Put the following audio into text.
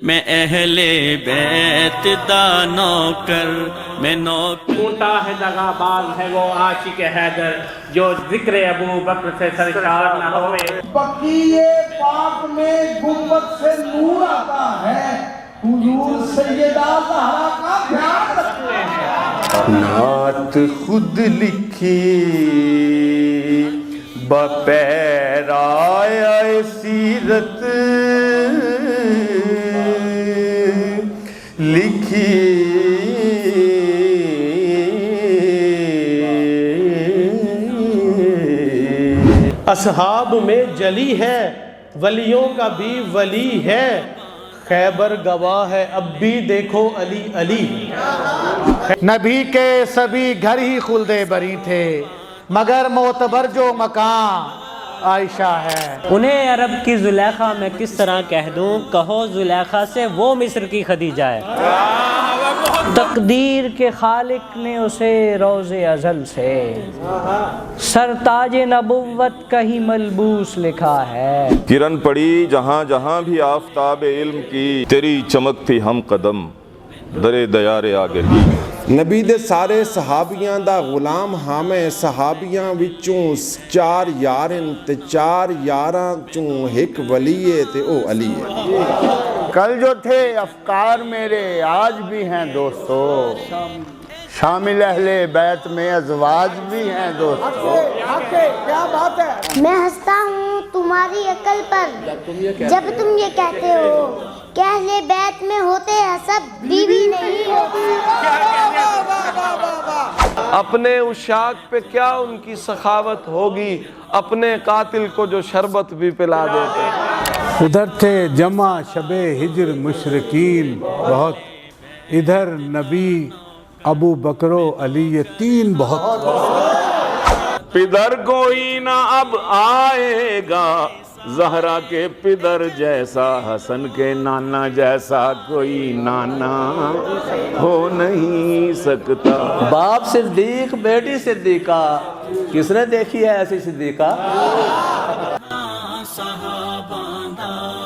میں اہل بیت دا نوکر میں نوکر اونٹا ہے دغا باز ہے وہ عاشق حیدر جو ذکر ابو بکر سے سرشار نہ ہوئے بقیع پاک میں گنبد سے نور آتا ہے، حضور سیدہ زہرا کا دھیان رکھتے ہیں۔ نعت خود لکھی بپیرائے سیرت لکھی اصحاب میں جلی ہے، ولیوں کا بھی ولی ہے، خیبر گواہ ہے اب بھی دیکھو علی علی۔ نبی کے سبھی گھر ہی خلد بری تھے، مگر معتبر جو مکان عائشہ ہے۔ انہیں عرب کی زلیخا میں کس طرح کہہ دوں، کہو زلیخا سے وہ مصر کی خدیجہ ہے۔ تقدیر کے خالق نے اسے روز ازل سے سرتاج نبوت کا ہی ملبوس لکھا ہے۔ کرن پڑی جہاں جہاں بھی آفتاب علم کی، تیری چمک تھی ہم قدم درے دیار آگے ہی۔ نبی دے سارے صحابیاں دا غلام ہامے، صحابیاں وچوں چار یارن تے چار یاراں چوں ایک ولی تے او علی ہے۔ کل جو تھے افکار میرے آج بھی ہیں دوستو، شامل اہل بیت میں ازواج بھی ہیں دوستو۔ کیا بات ہے؟ میں ہنستا ہوں تمہاری عقل پر جب تم یہ کہتے ہو کہ اہل بیت میں ہوتے ہیں سب بیوی نہیں ہوتی۔ اپنے عشاق پہ کیا ان کی سخاوت ہوگی، اپنے قاتل کو جو شربت بھی پلا دیتے۔ ادھر تھے جمع شب ہجر مشرکین بہت، ادھر نبی ابو بکر و علی یہ تین بہت۔ پدر کوئی نہ اب آئے گا زہرا کے پدر جیسا، حسن کے نانا جیسا کوئی نانا ہو نہیں سکتا۔ باپ صدیق بیٹی صدیقہ، کس نے دیکھی ہے ایسی صدیقہ؟ صحابہ دا